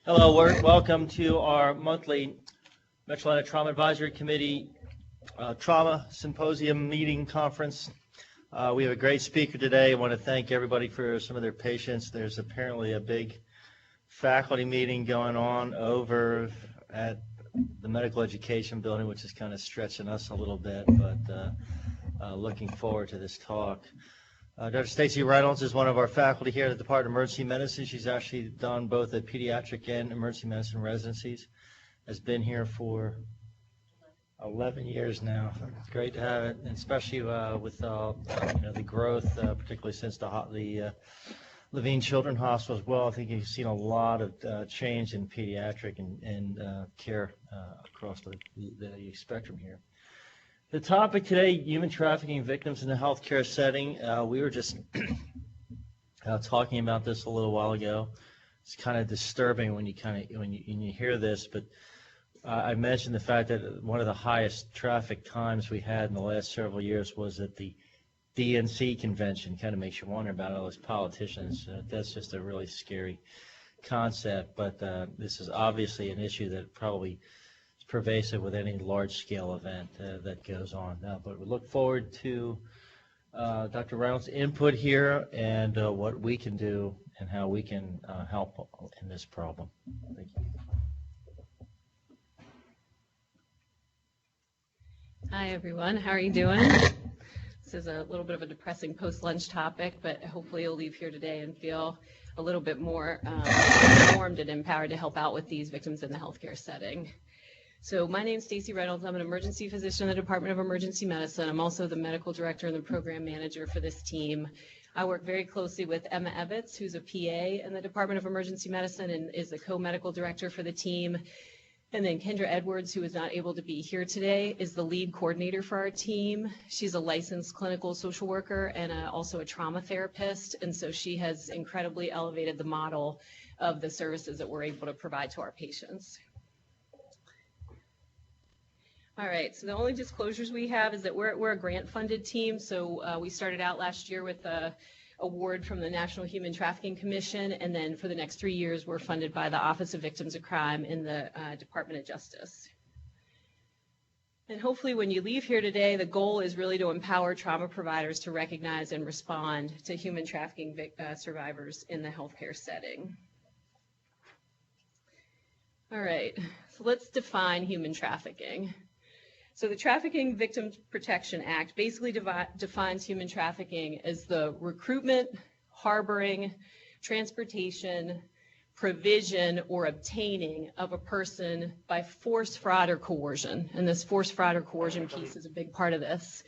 Hello, welcome to our monthly Metro Atlanta Trauma Advisory Committee Trauma Symposium Meeting Conference. We have a great speaker today. I want to thank everybody for some of their patience. There's apparently a big faculty meeting going on over at the Medical Education Building, which is kind of stretching us a little bit, but looking forward to this talk. Dr. Stacy Reynolds is one of our faculty here at the Department of Emergency Medicine. She's actually done both the pediatric and emergency medicine residencies. Has been here for 11 years now. It's great to have it, and especially with the growth, particularly since the Levine Children's Hospital as well. I think you've seen a lot of change in pediatric and care across the spectrum here. The topic today, human trafficking victims in the healthcare setting. We were just talking about this a little while ago. It's kind of disturbing when you hear this, but I mentioned the fact that one of the highest traffic times we had in the last several years was at the DNC convention. Kind of makes you wonder about all those politicians. That's just a really scary concept, but this is obviously an issue that probably pervasive with any large-scale event that goes on. But we look forward to Dr. Reynolds' input here and what we can do and how we can help in this problem. Thank you. Hi, everyone. How are you doing? This is a little bit of a depressing post-lunch topic, but hopefully you'll leave here today and feel a little bit more informed and empowered to help out with these victims in the healthcare setting. So my name is Stacy Reynolds. I'm an emergency physician in the Department of Emergency Medicine. I'm also the medical director and the program manager for this team. I work very closely with Emma Ebbets, who's a PA in the Department of Emergency Medicine and is the co-medical director for the team. And then Kendra Edwards, who is not able to be here today, is the lead coordinator for our team. She's a licensed clinical social worker and also a trauma therapist. And so she has incredibly elevated the model of the services that we're able to provide to our patients. All right, so the only disclosures we have is that we're a grant-funded team. So we started out last year with an award from the National Human Trafficking Commission, and then for the next 3 years, we're funded by the Office of Victims of Crime in the Department of Justice. And hopefully when you leave here today, the goal is really to empower trauma providers to recognize and respond to human trafficking survivors in the healthcare setting. All right, so let's define human trafficking. So the Trafficking Victims Protection Act basically defines human trafficking as the recruitment, harboring, transportation, provision, or obtaining of a person by force, fraud, or coercion. And this force, fraud, or coercion piece is a big part of this.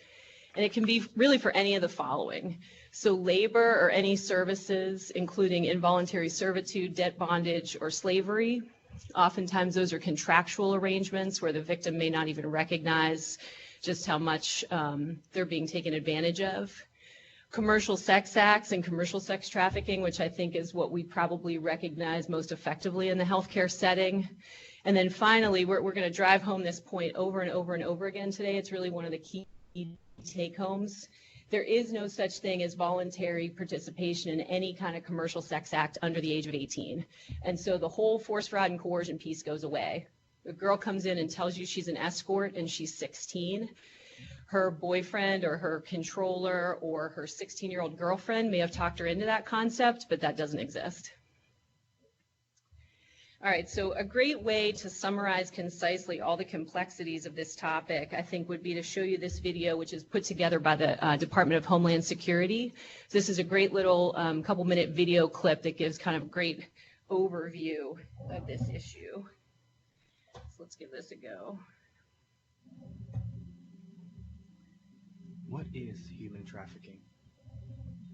And it can be really for any of the following. So labor or any services, including involuntary servitude, debt bondage, or slavery. Oftentimes those are contractual arrangements where the victim may not even recognize just how much they're being taken advantage of. Commercial sex acts and commercial sex trafficking, which I think is what we probably recognize most effectively in the healthcare setting. And then finally, we're going to drive home this point over and over and over again today. It's really one of the key take-homes. There is no such thing as voluntary participation in any kind of commercial sex act under the age of 18. And so the whole force, fraud, and coercion piece goes away. A girl comes in and tells you she's an escort and she's 16. Her boyfriend or her controller or her 16-year-old girlfriend may have talked her into that concept, but that doesn't exist. All right, so a great way to summarize concisely all the complexities of this topic, I think, would be to show you this video, which is put together by the Department of Homeland Security. So this is a great little couple-minute video clip that gives kind of a great overview of this issue. So let's give this a go. What is human trafficking?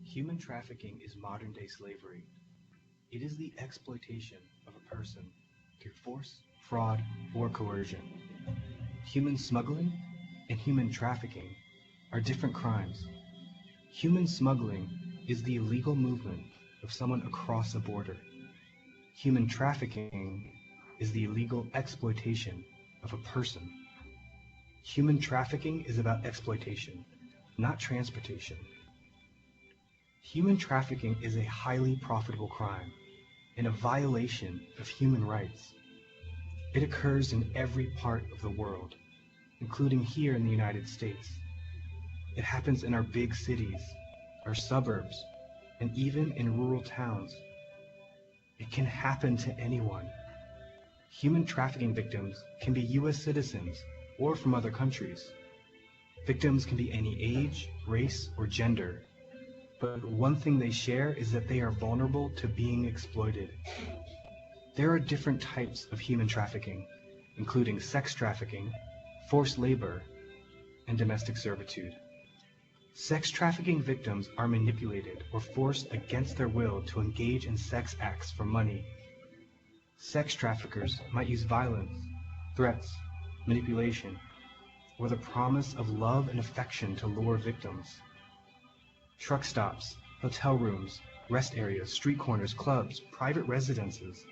Human trafficking is modern-day slavery. It is the exploitation of a person through force, fraud, or coercion. Human smuggling and human trafficking are different crimes. Human smuggling is the illegal movement of someone across a border. Human trafficking is the illegal exploitation of a person. Human trafficking is about exploitation, not transportation. Human trafficking is a highly profitable crime and a violation of human rights. It occurs in every part of the world, including here in the United States. It happens in our big cities, our suburbs, and even in rural towns. It can happen to anyone. Human trafficking victims can be U.S. citizens or from other countries. Victims can be any age, race, or gender. But one thing they share is that they are vulnerable to being exploited. There are different types of human trafficking, including sex trafficking, forced labor, and domestic servitude. Sex trafficking victims are manipulated or forced against their will to engage in sex acts for money. Sex traffickers might use violence, threats, manipulation, or the promise of love and affection to lure victims. Truck stops, hotel rooms, rest areas, street corners, clubs, private residences.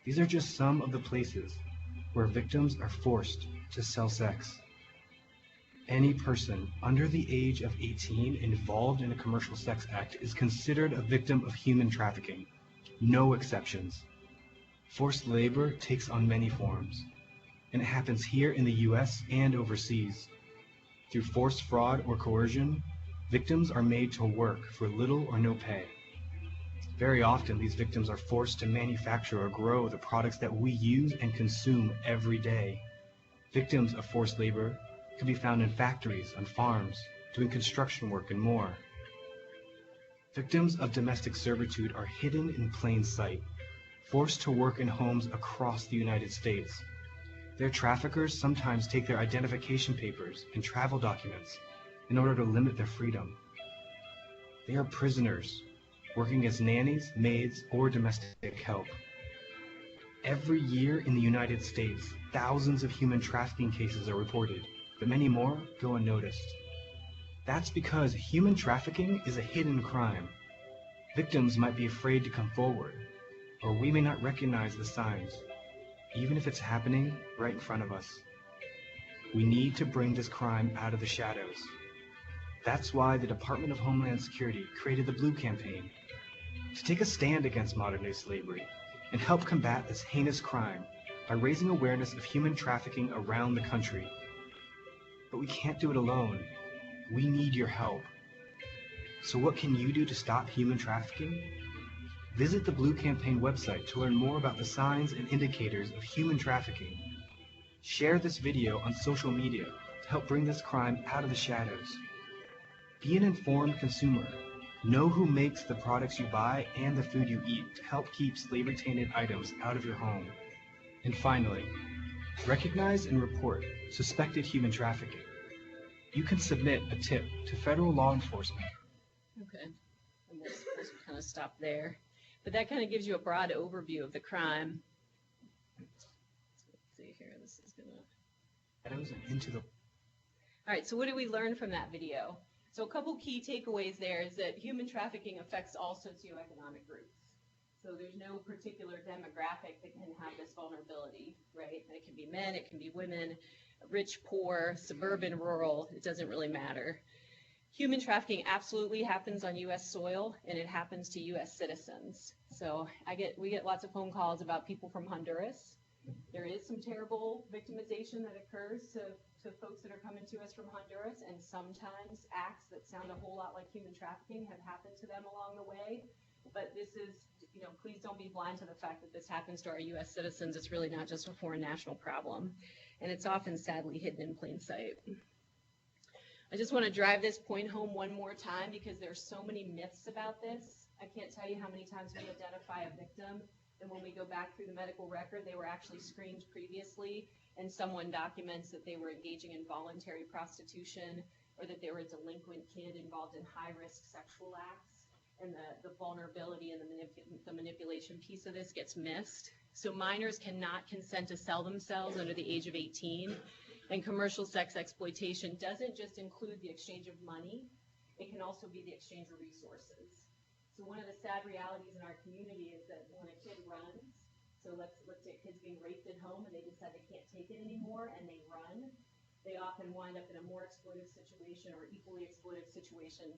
These are just some of the places where victims are forced to sell sex. Any person under the age of 18 involved in a commercial sex act is considered a victim of human trafficking. No exceptions. Forced labor takes on many forms, and it happens here in the US and overseas. Through forced fraud or coercion, victims are made to work for little or no pay. Very often, these victims are forced to manufacture or grow the products that we use and consume every day. Victims of forced labor can be found in factories, on farms, doing construction work, and more. Victims of domestic servitude are hidden in plain sight, forced to work in homes across the United States. Their traffickers sometimes take their identification papers and travel documents in order to limit their freedom. They are prisoners, working as nannies, maids, or domestic help. Every year in the United States, thousands of human trafficking cases are reported, but many more go unnoticed. That's because human trafficking is a hidden crime. Victims might be afraid to come forward, or we may not recognize the signs, even if it's happening right in front of us. We need to bring this crime out of the shadows. That's why the Department of Homeland Security created the Blue Campaign, to take a stand against modern-day slavery and help combat this heinous crime by raising awareness of human trafficking around the country. But we can't do it alone. We need your help. So what can you do to stop human trafficking? Visit the Blue Campaign website to learn more about the signs and indicators of human trafficking. Share this video on social media to help bring this crime out of the shadows. Be an informed consumer. Know who makes the products you buy and the food you eat to help keep slavery-tainted items out of your home. And finally, recognize and report suspected human trafficking. You can submit a tip to federal law enforcement. Okay, and we'll kind of stop there. But that kind of gives you a broad overview of the crime. Let's see here, this is gonna... All right, so what did we learn from that video? So a couple key takeaways there is that human trafficking affects all socioeconomic groups. So there's no particular demographic that can have this vulnerability, right? And it can be men, it can be women, rich, poor, suburban, rural, it doesn't really matter. Human trafficking absolutely happens on U.S. soil, and it happens to U.S. citizens. So we get lots of phone calls about people from Honduras. There is some terrible victimization that occurs to folks that are coming to us from Honduras, and sometimes acts that sound a whole lot like human trafficking have happened to them along the way. But this is, please don't be blind to the fact that this happens to our U.S. citizens. It's really not just a foreign national problem, and it's often sadly hidden in plain sight. I just want to drive this point home one more time because there's so many myths about this. I can't tell you how many times we identify a victim, and when we go back through the medical record, they were actually screened previously, and someone documents that they were engaging in voluntary prostitution or that they were a delinquent kid involved in high-risk sexual acts, and the vulnerability and the manipulation piece of this gets missed. So minors cannot consent to sell themselves under the age of 18, and commercial sex exploitation doesn't just include the exchange of money, it can also be the exchange of resources. So one of the sad realities in our community is that when a kid runs, so let's say a kid's being raped at home and they decide they can't take it anymore and they run, they often wind up in a more exploitive situation or equally exploitive situation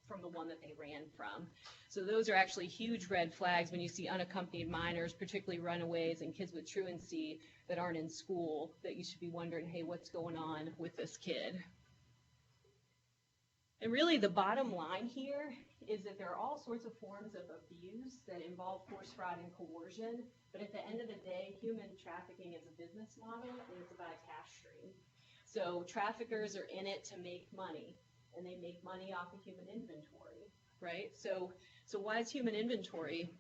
from the one that they ran from. So those are actually huge red flags when you see unaccompanied minors, particularly runaways and kids with truancy that aren't in school, that you should be wondering, hey, what's going on with this kid? And really the bottom line here is that there are all sorts of forms of abuse that involve force, fraud, and coercion, but at the end of the day, human trafficking is a business model and it's about a cash stream. So traffickers are in it to make money, and they make money off of human inventory, right? So why is human inventory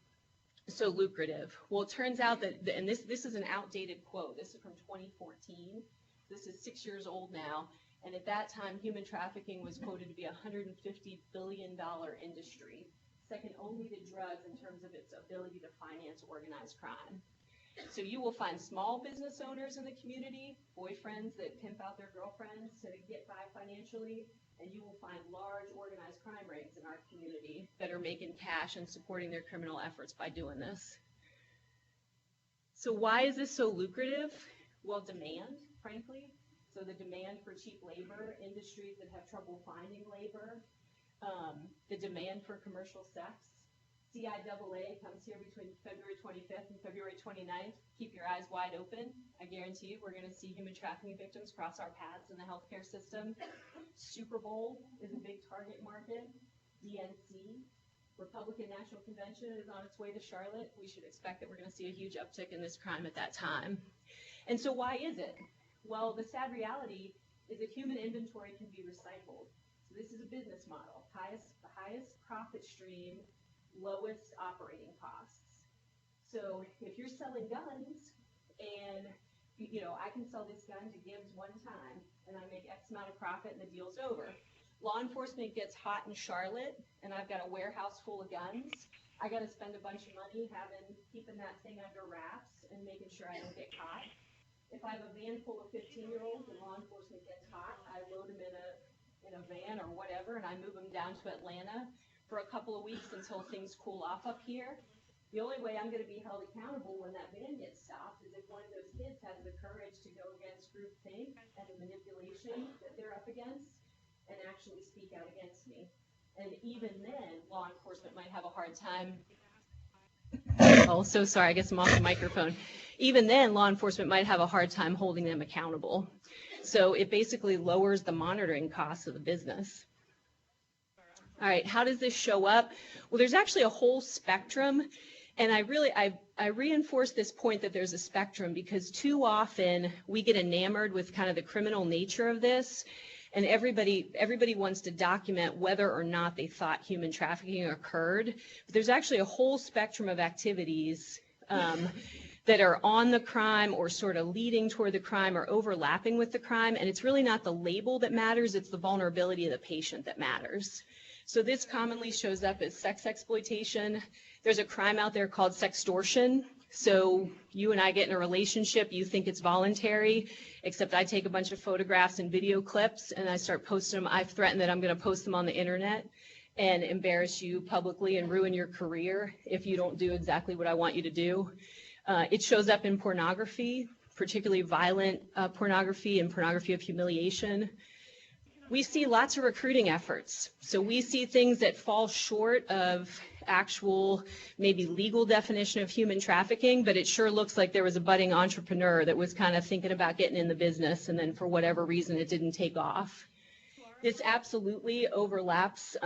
so lucrative? Well, it turns out that, and this is an outdated quote. This is from 2014. This is 6 years old now. And at that time, human trafficking was quoted to be a $150 billion industry, second only to drugs in terms of its ability to finance organized crime. So you will find small business owners in the community, boyfriends that pimp out their girlfriends to get by financially, and you will find large organized crime rings in our community that are making cash and supporting their criminal efforts by doing this. So why is this so lucrative? Well, demand, frankly. So the demand for cheap labor, industries that have trouble finding labor, the demand for commercial sex. CIAA comes here between February 25th and February 29th. Keep your eyes wide open. I guarantee you we're going to see human trafficking victims cross our paths in the healthcare system. Super Bowl is a big target market. DNC, Republican National Convention, is on its way to Charlotte. We should expect that we're going to see a huge uptick in this crime at that time. And so why is it? Well, the sad reality is that human inventory can be recycled. So this is a business model, the highest profit stream, lowest operating costs. So if you're selling guns and, you know, I can sell this gun to Gibbs one time and I make X amount of profit and the deal's over. Law enforcement gets hot in Charlotte and I've got a warehouse full of guns. I got to spend a bunch of money keeping that thing under wraps and making sure I don't get caught. If I have a van full of 15-year-olds and law enforcement gets hot, I load them in a van or whatever, and I move them down to Atlanta for a couple of weeks until things cool off up here. The only way I'm going to be held accountable when that van gets stopped is if one of those kids has the courage to go against groupthink and the manipulation that they're up against and actually speak out against me. And even then, law enforcement might have a hard time. Oh, so sorry, I guess I'm off the microphone. Even then, law enforcement might have a hard time holding them accountable. So it basically lowers the monitoring costs of the business. All right, how does this show up? Well, there's actually a whole spectrum, and I reinforce this point that there's a spectrum because too often we get enamored with kind of the criminal nature of this, and everybody wants to document whether or not they thought human trafficking occurred. But there's actually a whole spectrum of activities that are on the crime or sort of leading toward the crime or overlapping with the crime, and it's really not the label that matters, it's the vulnerability of the patient that matters. So this commonly shows up as sex exploitation. There's a crime out there called sextortion. So you and I get in a relationship, you think it's voluntary, except I take a bunch of photographs and video clips and I start posting them. I've threatened that I'm going to post them on the internet and embarrass you publicly and ruin your career if you don't do exactly what I want you to do. It shows up in pornography, particularly violent pornography and pornography of humiliation. We see lots of recruiting efforts. So we see things that fall short of actual, maybe legal definition of human trafficking, but it sure looks like there was a budding entrepreneur that was kind of thinking about getting in the business, and then for whatever reason it didn't take off. This absolutely overlaps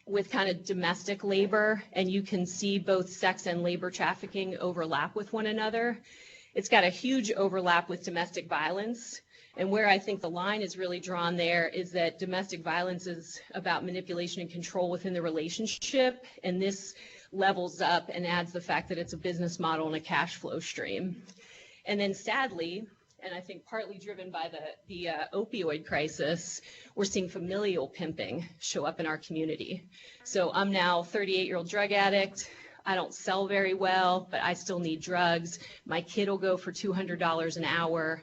with kind of domestic labor, and you can see both sex and labor trafficking overlap with one another. It's got a huge overlap with domestic violence. And where I think the line is really drawn there is that domestic violence is about manipulation and control within the relationship, and this levels up and adds the fact that it's a business model and a cash flow stream. And then sadly, and I think partly driven by the opioid crisis, we're seeing familial pimping show up in our community. So I'm now a 38-year-old drug addict. I don't sell very well, but I still need drugs. My kid will go for $200 an hour.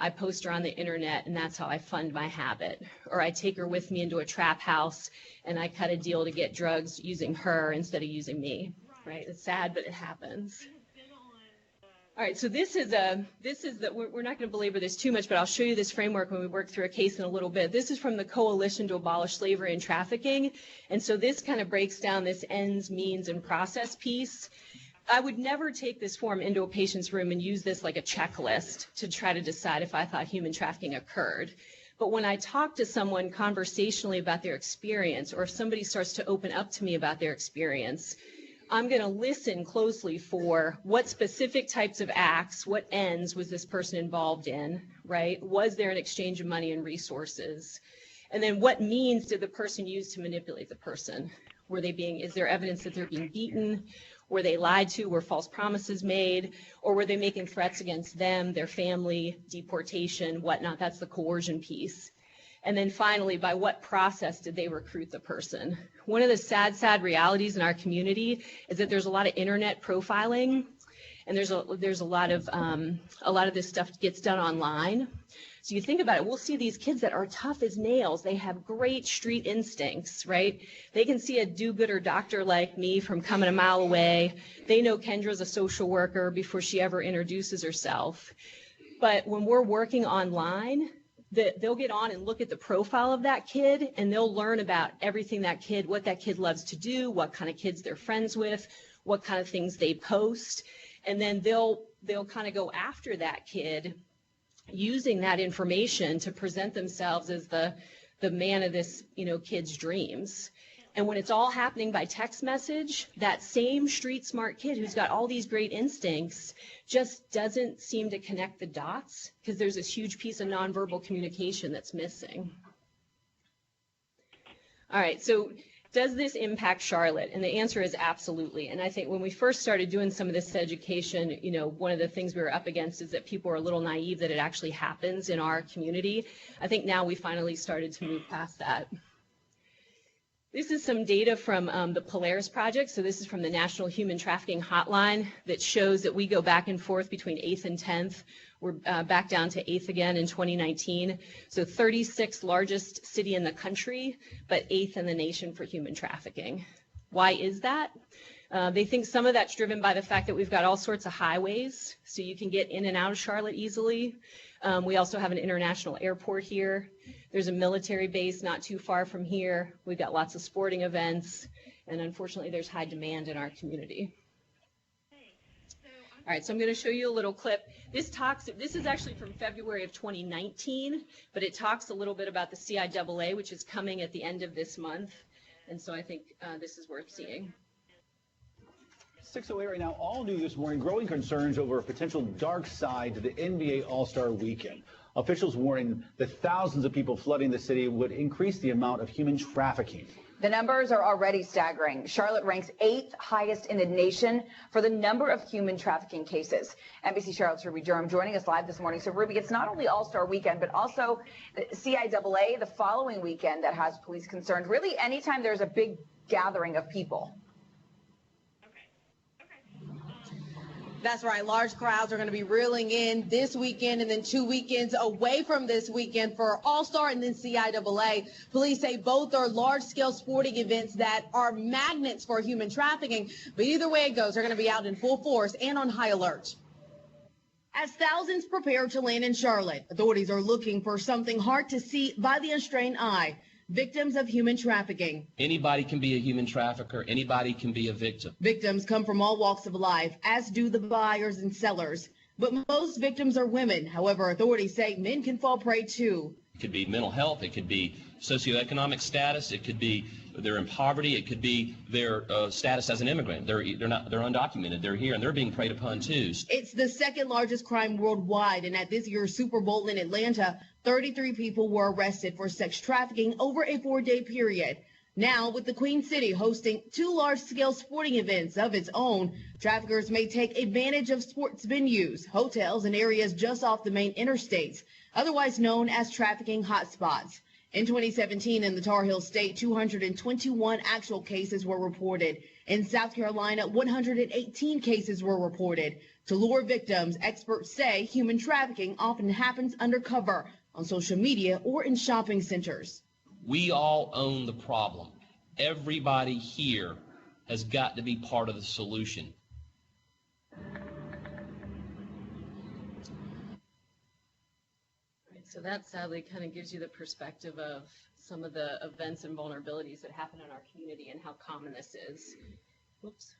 I post her on the internet, and that's how I fund my habit. Or I take her with me into a trap house, and I cut a deal to get drugs using her instead of using me. Right? It's sad, but it happens. All right, so this is we're not going to belabor this too much, but I'll show you this framework when we work through a case in a little bit. This is from the Coalition to Abolish Slavery and Trafficking, and so this kind of breaks down this ends, means, and process piece. I would never take this form into a patient's room and use this like a checklist to try to decide if I thought human trafficking occurred. But when I talk to someone conversationally about their experience, or if somebody starts to open up to me about their experience, I'm going to listen closely for what specific types of acts, what ends was this person involved in, right? Was there an exchange of money and resources? And then what means did the person use to manipulate the person? Is there evidence that they're being beaten? Were they lied to? Were false promises made? Or were they making threats against them, their family, deportation, whatnot? That's the coercion piece. And then finally, by what process did they recruit the person? One of the sad realities in our community is that there's a lot of internet profiling, and there's a lot of this stuff gets done online. So you think about it, we'll see these kids that are tough as nails. They have great street instincts, right? They can see a do-gooder doctor like me from coming a mile away. They know Kendra's a social worker before she ever introduces herself. But when we're working online, they'll get on and look at the profile of that kid, and they'll learn about everything what that kid loves to do, what kind of kids they're friends with, what kind of things they post, and then they'll kind of go after that kid using that information to present themselves as the man of this kid's dreams. And when it's all happening by text message, that same street smart kid who's got all these great instincts just doesn't seem to connect the dots because there's this huge piece of nonverbal communication that's missing. All right, so does this impact Charlotte? And the answer is absolutely. And I think when we first started doing some of this education, one of the things we were up against is that people are a little naive that it actually happens in our community. I think now we finally started to move past that. This is some data from the Polaris Project. So this is from the National Human Trafficking Hotline that shows that we go back and forth between 8th and 10th. We're back down to 8th again in 2019. So 36th largest city in the country, but 8th in the nation for human trafficking. Why is that? They think some of that's driven by the fact that we've got all sorts of highways, so you can get in and out of Charlotte easily. We also have an international airport here. There's a military base not too far from here. We've got lots of sporting events, and unfortunately there's high demand in our community. All right, so I'm going to show you a little clip. This is actually from February of 2019, but it talks a little bit about the CIAA, which is coming at the end of this month, and so I think this is worth seeing. 6:08 right now, all new this morning, growing concerns over a potential dark side to the NBA All-Star Weekend. Officials warning that thousands of people flooding the city would increase the amount of human trafficking. The numbers are already staggering. Charlotte ranks 8th highest in the nation for the number of human trafficking cases. NBC Charlotte's Ruby Durham joining us live this morning. So, Ruby, it's not only All-Star Weekend, but also the CIAA the following weekend that has police concerned. Really, anytime there's a big gathering of people. That's right. Large crowds are going to be reeling in this weekend and then 2 weekends away from this weekend for All-Star and then CIAA. Police say both are large-scale sporting events that are magnets for human trafficking. But either way it goes, they're going to be out in full force and on high alert. As thousands prepare to land in Charlotte, authorities are looking for something hard to see by the untrained eye. Victims of human trafficking. Anybody can be a human trafficker. Anybody can be a victim. Victims come from all walks of life, as do the buyers and sellers. But most victims are women. However, authorities say men can fall prey too. It could be mental health. It could be socioeconomic status. It could be they're in poverty. It could be their status as an immigrant. They're undocumented. They're here and they're being preyed upon too. It's the second largest crime worldwide, and at this year's Super Bowl in Atlanta, 33 people were arrested for sex trafficking over a 4-day period. Now, with the Queen City hosting 2 large-scale sporting events of its own, traffickers may take advantage of sports venues, hotels, and areas just off the main interstates, otherwise known as trafficking hotspots. In 2017, in the Tar Heel State, 221 actual cases were reported. In South Carolina, 118 cases were reported. To lure victims, experts say human trafficking often happens undercover, on social media or in shopping centers. We all own the problem. Everybody here has got to be part of the solution. So that sadly kind of gives you the perspective of some of the events and vulnerabilities that happen in our community and how common this is. Whoops.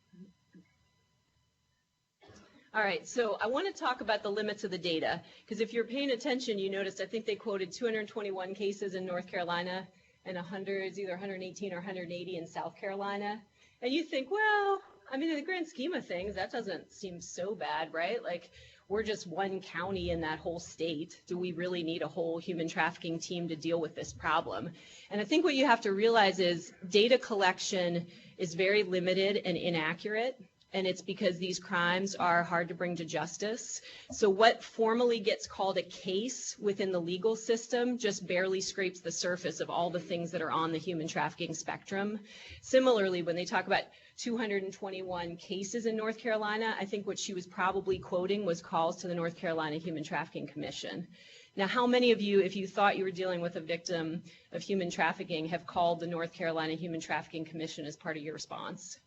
All right, so I want to talk about the limits of the data, because if you're paying attention, you noticed I think they quoted 221 cases in North Carolina and either 118 or 180 in South Carolina. And you think, well, I mean, in the grand scheme of things, that doesn't seem so bad, right? Like, we're just one county in that whole state. Do we really need a whole human trafficking team to deal with this problem? And I think what you have to realize is data collection is very limited and inaccurate. And it's because these crimes are hard to bring to justice. So what formally gets called a case within the legal system just barely scrapes the surface of all the things that are on the human trafficking spectrum. Similarly, when they talk about 221 cases in North Carolina, I think what she was probably quoting was calls to the North Carolina Human Trafficking Commission. Now, how many of you, if you thought you were dealing with a victim of human trafficking, have called the North Carolina Human Trafficking Commission as part of your response?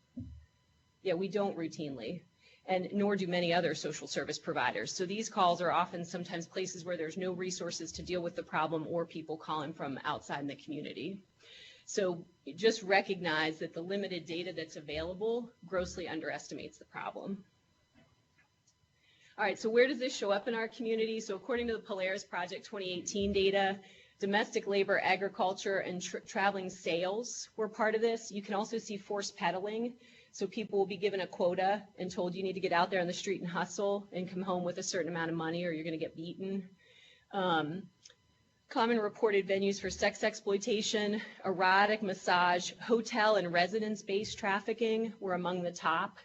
Yeah, we don't routinely, and nor do many other social service providers. So these calls are often sometimes places where there's no resources to deal with the problem or people calling from outside in the community. So just recognize that the limited data that's available grossly underestimates the problem. All right, so where does this show up in our community? So according to the Polaris Project 2018 data, domestic labor, agriculture, and traveling sales were part of this. You can also see forced peddling. So people will be given a quota and told you need to get out there on the street and hustle and come home with a certain amount of money or you're going to get beaten. Common reported venues for sex exploitation, erotic, massage, hotel and residence-based trafficking were among the top.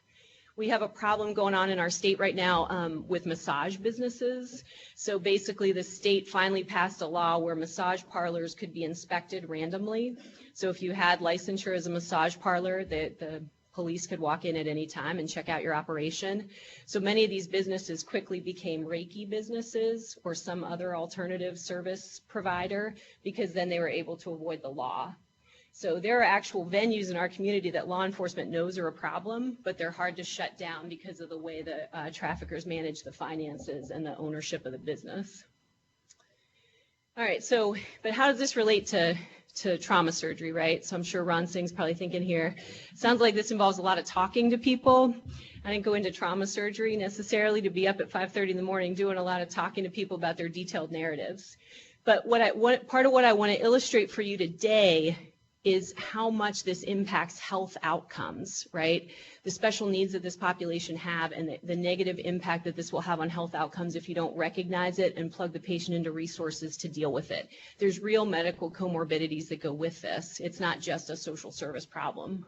We have a problem going on in our state right now with massage businesses. So basically the state finally passed a law where massage parlors could be inspected randomly. So if you had licensure as a massage parlor, the police could walk in at any time and check out your operation. So many of these businesses quickly became Reiki businesses or some other alternative service provider because then they were able to avoid the law. So there are actual venues in our community that law enforcement knows are a problem, but they're hard to shut down because of the way the traffickers manage the finances and the ownership of the business. All right, so, but how does this relate to trauma surgery, right? So I'm sure Ron Singh's probably thinking here, sounds like this involves a lot of talking to people. I didn't go into trauma surgery necessarily to be up at 5:30 in the morning doing a lot of talking to people about their detailed narratives. But part of what I want to illustrate for you today is how much this impacts health outcomes, right? The special needs that this population have and the negative impact that this will have on health outcomes if you don't recognize it and plug the patient into resources to deal with it. There's real medical comorbidities that go with this. It's not just a social service problem.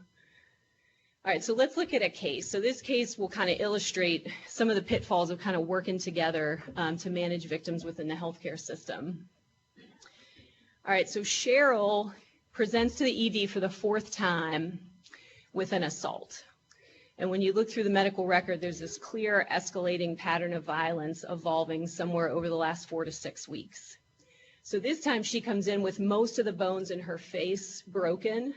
All right, so let's look at a case. So this case will kind of illustrate some of the pitfalls of kind of working together to manage victims within the healthcare system. All right, so Cheryl presents to the ED for the 4th time with an assault. And when you look through the medical record, there's this clear escalating pattern of violence evolving somewhere over the last 4 to 6 weeks. So this time she comes in with most of the bones in her face broken.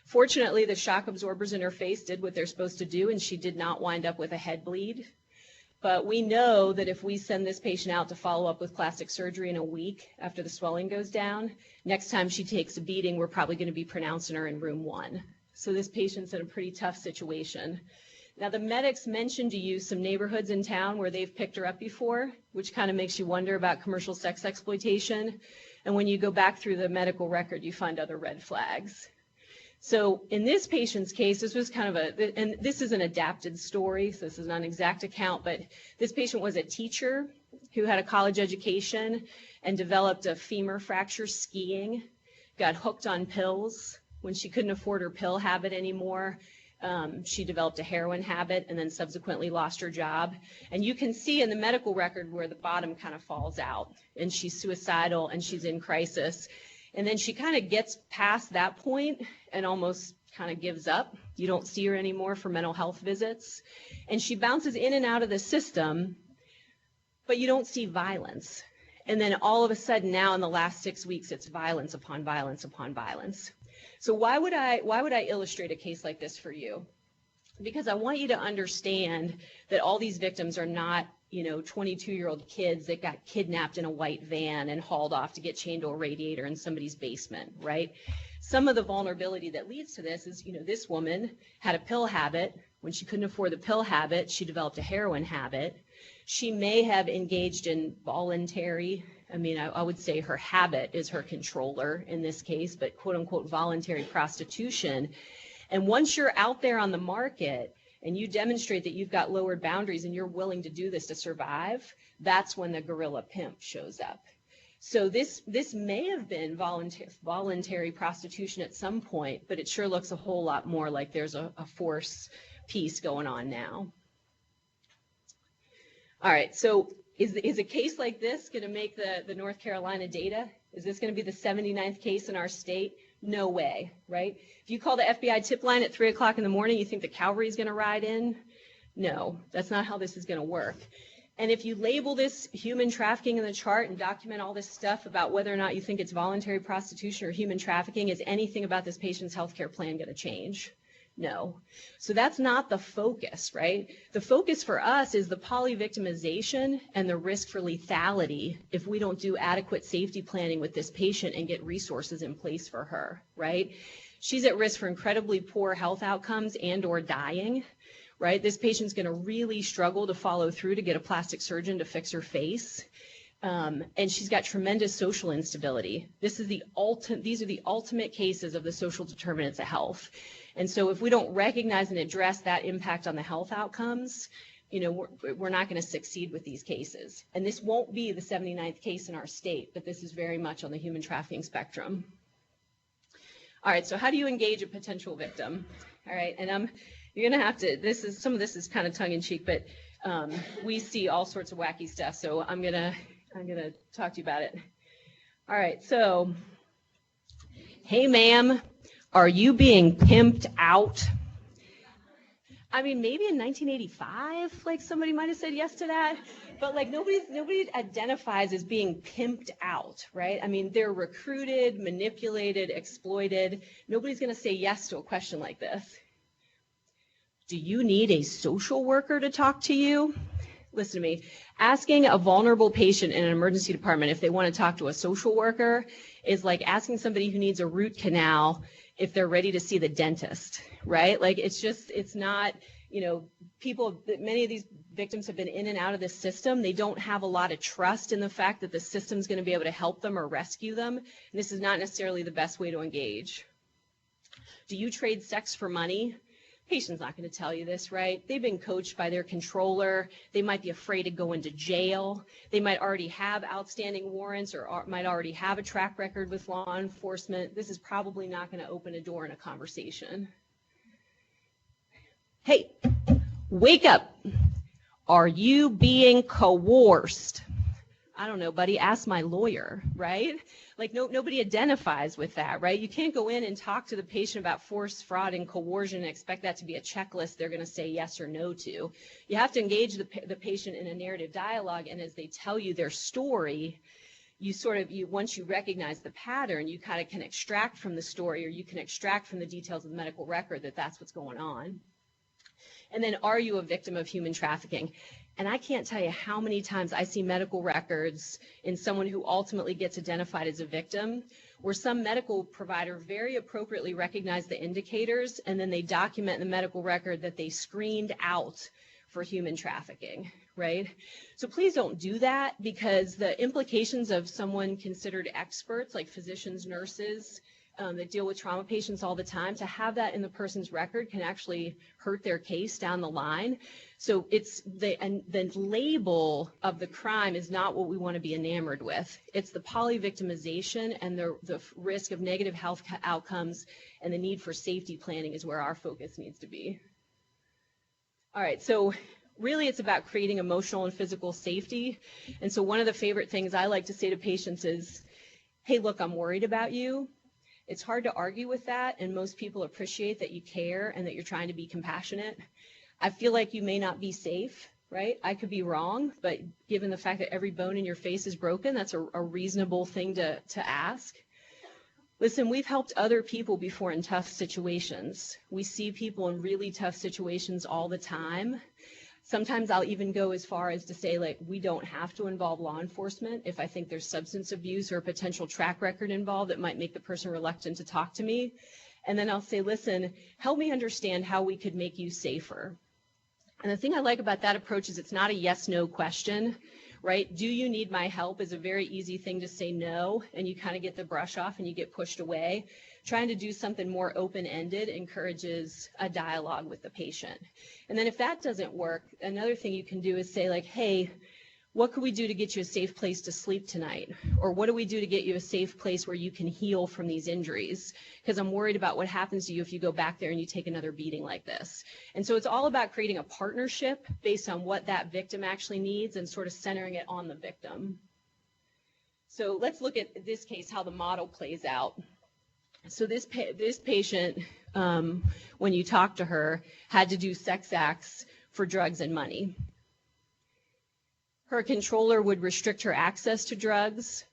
Fortunately, the shock absorbers in her face did what they're supposed to do, and she did not wind up with a head bleed. But we know that if we send this patient out to follow up with plastic surgery in a week after the swelling goes down, next time she takes a beating, we're probably going to be pronouncing her in room 1. So this patient's in a pretty tough situation. Now the medics mentioned to you some neighborhoods in town where they've picked her up before, which kind of makes you wonder about commercial sex exploitation. And when you go back through the medical record, you find other red flags. So in this patient's case, this was kind of and this is an adapted story, so this is not an exact account, but this patient was a teacher who had a college education and developed a femur fracture skiing, got hooked on pills. When she couldn't afford her pill habit anymore, she developed a heroin habit and then subsequently lost her job. And you can see in the medical record where the bottom kind of falls out and she's suicidal and she's in crisis. And then she kind of gets past that point and almost kind of gives up. You don't see her anymore for mental health visits. And she bounces in and out of the system, but you don't see violence. And then all of a sudden now in the last 6 weeks, it's violence upon violence upon violence. So why would I illustrate a case like this for you? Because I want you to understand that all these victims are not 22-year-old kids that got kidnapped in a white van and hauled off to get chained to a radiator in somebody's basement, right? Some of the vulnerability that leads to this is, this woman had a pill habit. When she couldn't afford the pill habit, she developed a heroin habit. She may have engaged in voluntary, I would say her habit is her controller in this case, but quote unquote voluntary prostitution. And once you're out there on the market and you demonstrate that you've got lowered boundaries and you're willing to do this to survive, that's when the gorilla pimp shows up. So this may have been voluntary prostitution at some point, but it sure looks a whole lot more like there's a force piece going on now. All right, so is a case like this going to make the North Carolina data? Is this going to be the 79th case in our state? No way, right? If you call the FBI tip line at 3 o'clock in the morning, you think the cavalry is going to ride in? No, that's not how this is going to work. And if you label this human trafficking in the chart and document all this stuff about whether or not you think it's voluntary prostitution or human trafficking, is anything about this patient's healthcare plan going to change? No. So that's not the focus, right? The focus for us is the polyvictimization and the risk for lethality if we don't do adequate safety planning with this patient and get resources in place for her, right? She's at risk for incredibly poor health outcomes and or dying, right? This patient's going to really struggle to follow through to get a plastic surgeon to fix her face. And she's got tremendous social instability. These are the ultimate cases of the social determinants of health. And so if we don't recognize and address that impact on the health outcomes, we're not going to succeed with these cases. And this won't be the 79th case in our state, but this is very much on the human trafficking spectrum. All right, so how do you engage a potential victim? All right, and you're going to have to, some of this is kind of tongue-in-cheek, but we see all sorts of wacky stuff, so I'm going to talk to you about it. All right, so, hey, ma'am, are you being pimped out? Maybe in 1985, somebody might have said yes to that, but nobody identifies as being pimped out, right? They're recruited, manipulated, exploited. Nobody's going to say yes to a question like this. Do you need a social worker to talk to you? Listen to me. Asking a vulnerable patient in an emergency department if they want to talk to a social worker is like asking somebody who needs a root canal if they're ready to see the dentist, right? It's not, many of these victims have been in and out of this system. They don't have a lot of trust in the fact that the system's going to be able to help them or rescue them. And this is not necessarily the best way to engage. Do you trade sex for money? Patient's not going to tell you this, right? They've been coached by their controller. They might be afraid to go into jail. They might already have outstanding warrants or might already have a track record with law enforcement. This is probably not going to open a door in a conversation. Hey, wake up. Are you being coerced? I don't know, buddy, ask my lawyer, right? Nobody identifies with that, right? You can't go in and talk to the patient about force, fraud, and coercion and expect that to be a checklist they're going to say yes or no to. You have to engage the patient in a narrative dialogue, and as they tell you their story, once you recognize the pattern, you kind of can extract from the story, or you can extract from the details of the medical record that that's what's going on. And then, are you a victim of human trafficking? And I can't tell you how many times I see medical records in someone who ultimately gets identified as a victim, where some medical provider very appropriately recognized the indicators, and then they document in the medical record that they screened out for human trafficking, right? So please don't do that, because the implications of someone considered experts, like physicians, nurses, that deal with trauma patients all the time, to have that in the person's record can actually hurt their case down the line. So the label of the crime is not what we want to be enamored with. It's the polyvictimization and the risk of negative health outcomes, and the need for safety planning is where our focus needs to be. All right, so really it's about creating emotional and physical safety. And so one of the favorite things I like to say to patients is, hey, look, I'm worried about you. It's hard to argue with that, and most people appreciate that you care and that you're trying to be compassionate. I feel like you may not be safe, right? I could be wrong, but given the fact that every bone in your face is broken, that's a reasonable thing to ask. Listen, we've helped other people before in tough situations. We see people in really tough situations all the time. Sometimes I'll even go as far as to say, like, we don't have to involve law enforcement. If I think there's substance abuse or a potential track record involved that might make the person reluctant to talk to me. And then I'll say, listen, help me understand how we could make you safer. And the thing I like about that approach is it's not a yes-no question, right? Do you need my help is a very easy thing to say no, and you kind of get the brush off and you get pushed away. Trying to do something more open-ended encourages a dialogue with the patient. And then if that doesn't work, another thing you can do is say, like, hey, what could we do to get you a safe place to sleep tonight? Or what do we do to get you a safe place where you can heal from these injuries? Because I'm worried about what happens to you if you go back there and you take another beating like this. And so it's all about creating a partnership based on what that victim actually needs and sort of centering it on the victim. So let's look at this case, how the model plays out. So this patient, when you talk to her, had to do sex acts for drugs and money. Her controller would restrict her access to drugs.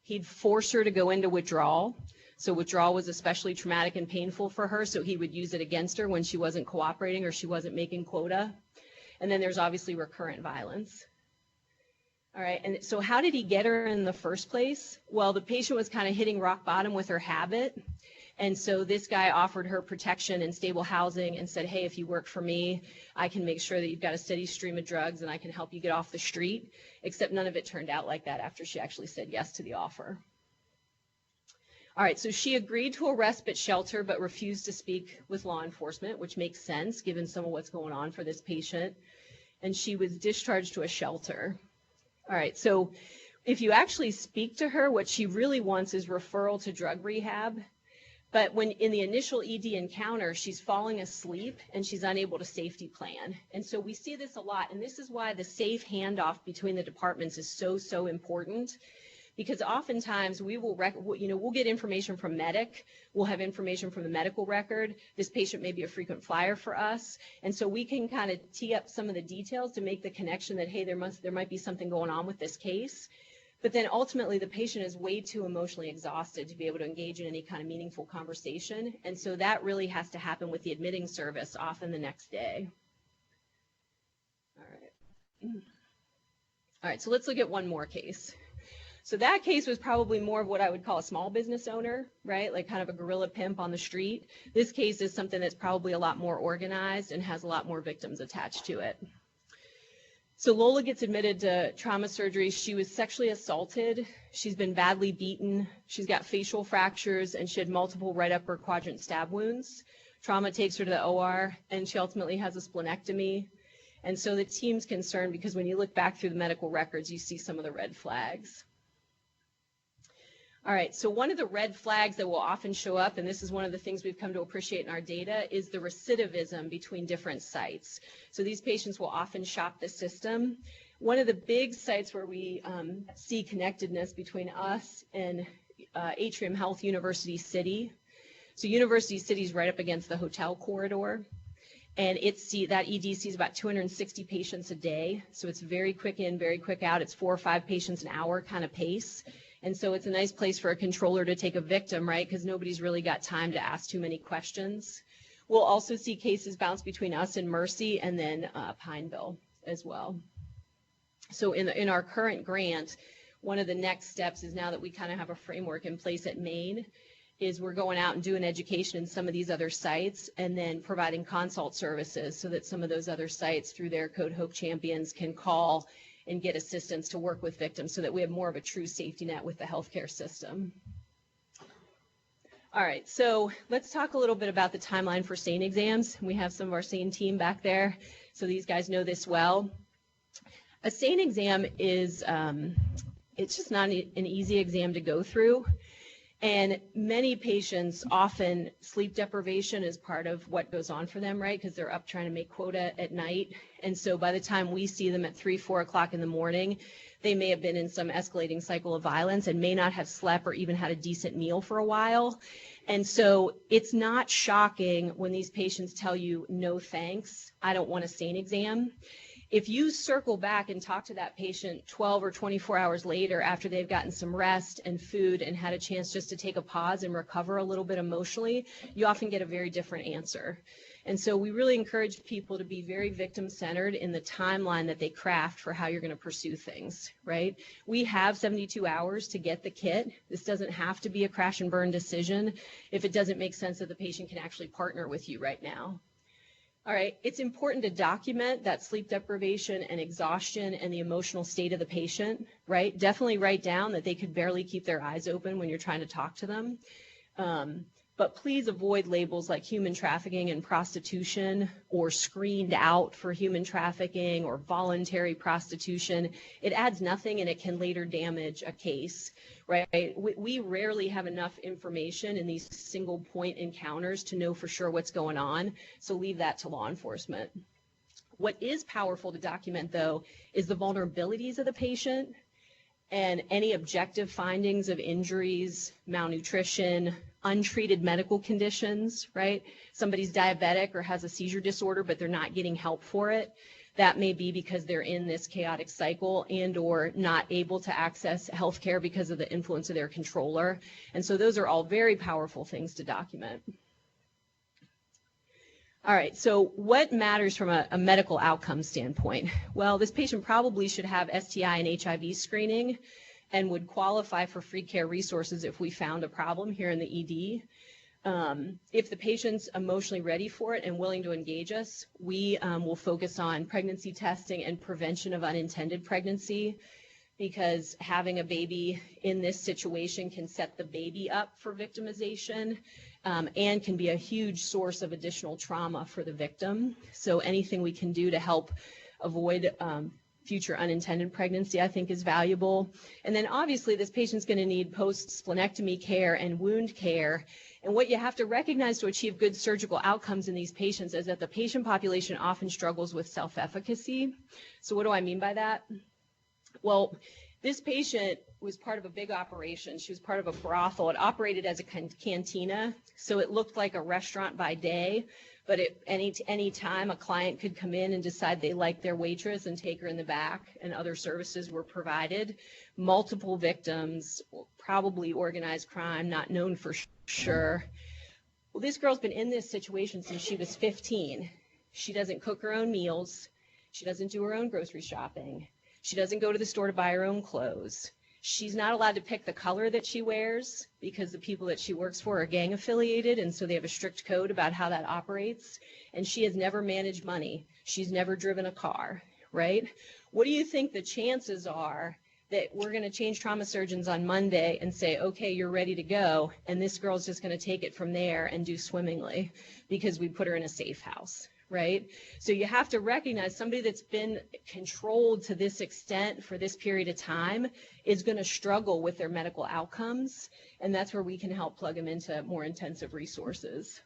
He'd force her to go into withdrawal. So withdrawal was especially traumatic and painful for her, so he would use it against her when she wasn't cooperating or she wasn't making quota. And then there's obviously recurrent violence. All right, and so how did he get her in the first place? Well, the patient was kind of hitting rock bottom with her habit. And so this guy offered her protection and stable housing and said, hey, if you work for me, I can make sure that you've got a steady stream of drugs and I can help you get off the street. Except none of it turned out like that after she actually said yes to the offer. All right, so she agreed to a respite shelter but refused to speak with law enforcement, which makes sense given some of what's going on for this patient. And she was discharged to a shelter. All right, so if you actually speak to her, what she really wants is referral to drug rehab. But when in the initial ED encounter, she's falling asleep and she's unable to safety plan. And so we see this a lot, and this is why the safe handoff between the departments is so important. Because oftentimes we will, we'll get information from medic, we'll have information from the medical record. This patient may be a frequent flyer for us, and so we can kind of tee up some of the details to make the connection that, hey, there might be something going on with this case. But then ultimately the patient is way too emotionally exhausted to be able to engage in any kind of meaningful conversation, and so that really has to happen with the admitting service often the next day. All right, so let's look at one more case. So that case was probably more of what I would call a small business owner, right? Like kind of a guerrilla pimp on the street. This case is something that's probably a lot more organized and has a lot more victims attached to it. So Lola gets admitted to trauma surgery. She was sexually assaulted. She's been badly beaten. She's got facial fractures, and she had multiple right upper quadrant stab wounds. Trauma takes her to the OR, and she ultimately has a splenectomy. And so the team's concerned because when you look back through the medical records, you see some of the red flags. All right, so one of the red flags that will often show up, and this is one of the things we've come to appreciate in our data, is the recidivism between different sites. So these patients will often shop the system. One of the big sites where we see connectedness between us and Atrium Health University City. So University City is right up against the hotel corridor, and that ED sees about 260 patients a day. So it's very quick in, very quick out. It's 4 or 5 patients an hour kind of pace. And so it's a nice place for a controller to take a victim, right? Because nobody's really got time to ask too many questions. We'll also see cases bounce between us and Mercy and then Pineville as well. So in our current grant, one of the next steps is, now that we kind of have a framework in place at Maine, is we're going out and doing education in some of these other sites and then providing consult services so that some of those other sites through their Code Hope champions can call and get assistance to work with victims so that we have more of a true safety net with the healthcare system. All right, so let's talk a little bit about the timeline for SANE exams. We have some of our SANE team back there, so these guys know this well. A SANE exam is, it's just not an easy exam to go through. And many patients, often sleep deprivation is part of what goes on for them, right? Because they're up trying to make quota at night. And so by the time we see them at 3, 4 o'clock in the morning, they may have been in some escalating cycle of violence and may not have slept or even had a decent meal for a while. And so it's not shocking when these patients tell you, no thanks, I don't want a SANE exam. If you circle back and talk to that patient 12 or 24 hours later after they've gotten some rest and food and had a chance just to take a pause and recover a little bit emotionally, you often get a very different answer. And so we really encourage people to be very victim-centered in the timeline that they craft for how you're going to pursue things, right? We have 72 hours to get the kit. This doesn't have to be a crash and burn decision if it doesn't make sense that the patient can actually partner with you right now. All right, it's important to document that sleep deprivation and exhaustion and the emotional state of the patient, right? Definitely write down that they could barely keep their eyes open when you're trying to talk to them. But please avoid labels like human trafficking and prostitution, or screened out for human trafficking, or voluntary prostitution. It adds nothing and it can later damage a case, right? We rarely have enough information in these single point encounters to know for sure what's going on, so leave that to law enforcement. What is powerful to document, though, is the vulnerabilities of the patient and any objective findings of injuries, malnutrition, untreated medical conditions, right? Somebody's diabetic or has a seizure disorder, but they're not getting help for it. That may be because they're in this chaotic cycle and or not able to access healthcare because of the influence of their controller. And so those are all very powerful things to document. All right, so what matters from a medical outcome standpoint? Well, this patient probably should have STI and HIV screening and would qualify for free care resources if we found a problem here in the ED. If the patient's emotionally ready for it and willing to engage us, we will focus on pregnancy testing and prevention of unintended pregnancy, because having a baby in this situation can set the baby up for victimization and can be a huge source of additional trauma for the victim. So anything we can do to help avoid future unintended pregnancy, I think, is valuable. And then obviously this patient's going to need post-splenectomy care and wound care. And what you have to recognize to achieve good surgical outcomes in these patients is that the patient population often struggles with self-efficacy. So what do I mean by that? Well, this patient was part of a big operation. She was part of a brothel. It operated as a cantina, so it looked like a restaurant by day, but at any time a client could come in and decide they liked their waitress and take her in the back, and other services were provided. Multiple victims, probably organized crime, not known for sure. Well, this girl's been in this situation since she was 15. She doesn't cook her own meals. She doesn't do her own grocery shopping. She doesn't go to the store to buy her own clothes. She's not allowed to pick the color that she wears because the people that she works for are gang affiliated, and so they have a strict code about how that operates. And she has never managed money. She's never driven a car, right? What do you think the chances are that we're going to change trauma surgeons on Monday and say, okay, you're ready to go, and this girl's just going to take it from there and do swimmingly because we put her in a safe house? Right? So you have to recognize somebody that's been controlled to this extent for this period of time is going to struggle with their medical outcomes, and that's where we can help plug them into more intensive resources.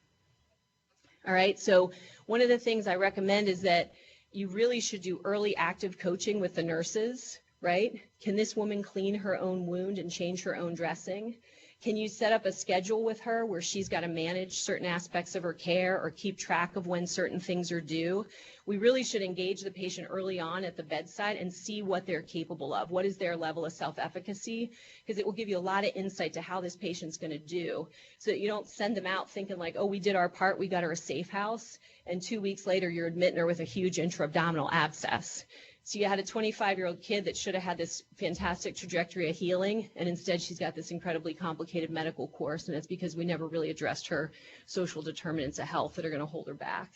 All right, so one of the things I recommend is that you really should do early active coaching with the nurses, right? Can this woman clean her own wound and change her own dressing? Can you set up a schedule with her where she's got to manage certain aspects of her care or keep track of when certain things are due? We really should engage the patient early on at the bedside and see what they're capable of. What is their level of self-efficacy? Because it will give you a lot of insight to how this patient's going to do, so that you don't send them out thinking like, oh, we did our part, we got her a safe house, and 2 weeks later you're admitting her with a huge intra-abdominal abscess. So you had a 25-year-old kid that should have had this fantastic trajectory of healing, and instead she's got this incredibly complicated medical course, and it's because we never really addressed her social determinants of health that are going to hold her back.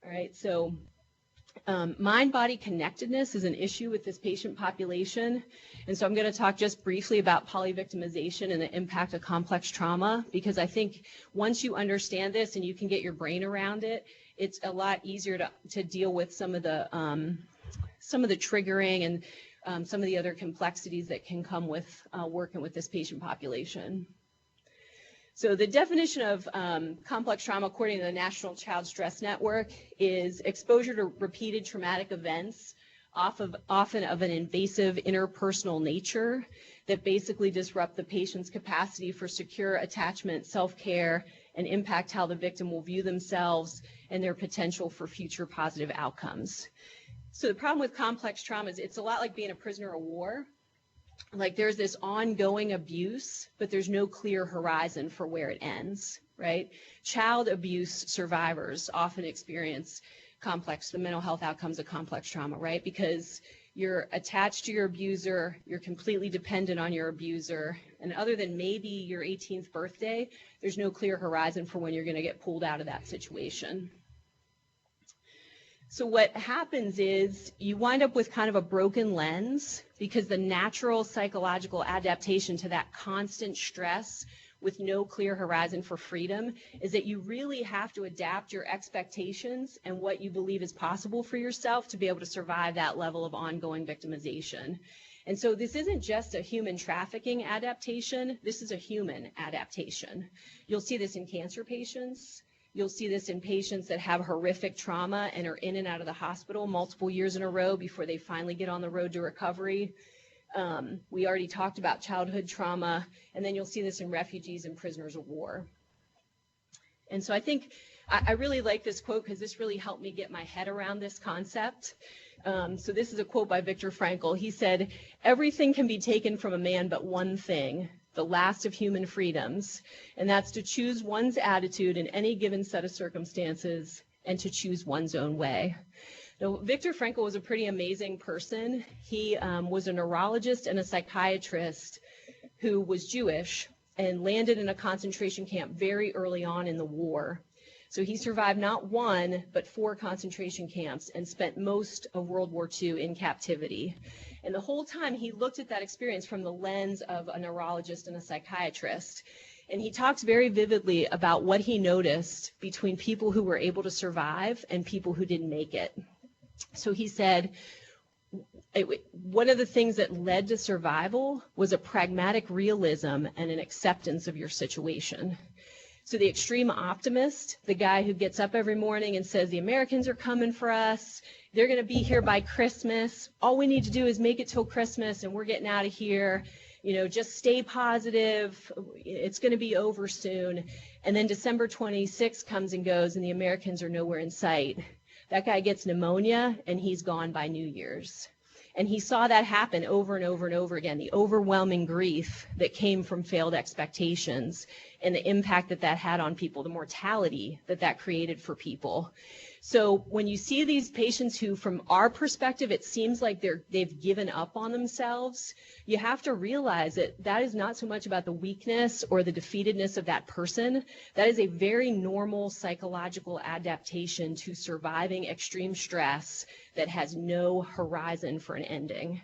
All right, so mind-body connectedness is an issue with this patient population, and so I'm going to talk just briefly about polyvictimization and the impact of complex trauma, because I think once you understand this and you can get your brain around it, it's a lot easier to deal with some of the triggering and some of the other complexities that can come with working with this patient population. So the definition of complex trauma, according to the National Child Stress Network, is exposure to repeated traumatic events, often of an invasive interpersonal nature, that basically disrupt the patient's capacity for secure attachment, self-care, and impact how the victim will view themselves and their potential for future positive outcomes. So the problem with complex trauma is it's a lot like being a prisoner of war. Like there's this ongoing abuse, but there's no clear horizon for where it ends, right? Child abuse survivors often experience the mental health outcomes of complex trauma, right? Because you're attached to your abuser, you're completely dependent on your abuser, and other than maybe your 18th birthday, there's no clear horizon for when you're going to get pulled out of that situation. So what happens is you wind up with kind of a broken lens because the natural psychological adaptation to that constant stress with no clear horizon for freedom is that you really have to adapt your expectations and what you believe is possible for yourself to be able to survive that level of ongoing victimization. And so this isn't just a human trafficking adaptation, this is a human adaptation. You'll see this in cancer patients. You'll see this in patients that have horrific trauma and are in and out of the hospital multiple years in a row before they finally get on the road to recovery. We already talked about childhood trauma, and then you'll see this in refugees and prisoners of war. And so I think I really like this quote because this really helped me get my head around this concept. So this is a quote by Viktor Frankl. He said, "Everything can be taken from a man but one thing, the last of human freedoms, and that's to choose one's attitude in any given set of circumstances and to choose one's own way." Now, Viktor Frankl was a pretty amazing person. He was a neurologist and a psychiatrist who was Jewish and landed in a concentration camp very early on in the war. So he survived not one, but 4 concentration camps and spent most of World War II in captivity. And the whole time he looked at that experience from the lens of a neurologist and a psychiatrist. And he talks very vividly about what he noticed between people who were able to survive and people who didn't make it. So he said, one of the things that led to survival was a pragmatic realism and an acceptance of your situation. So the extreme optimist, the guy who gets up every morning and says, the Americans are coming for us, they're going to be here by Christmas, all we need to do is make it till Christmas and we're getting out of here, you know, just stay positive, it's going to be over soon. And then December 26th comes and goes and the Americans are nowhere in sight. That guy gets pneumonia and he's gone by New Year's. And he saw that happen over and over and over again, the overwhelming grief that came from failed expectations and the impact that that had on people, the mortality that that created for people. So when you see these patients who, from our perspective, it seems like they've given up on themselves, you have to realize that that is not so much about the weakness or the defeatedness of that person. That is a very normal psychological adaptation to surviving extreme stress that has no horizon for an ending.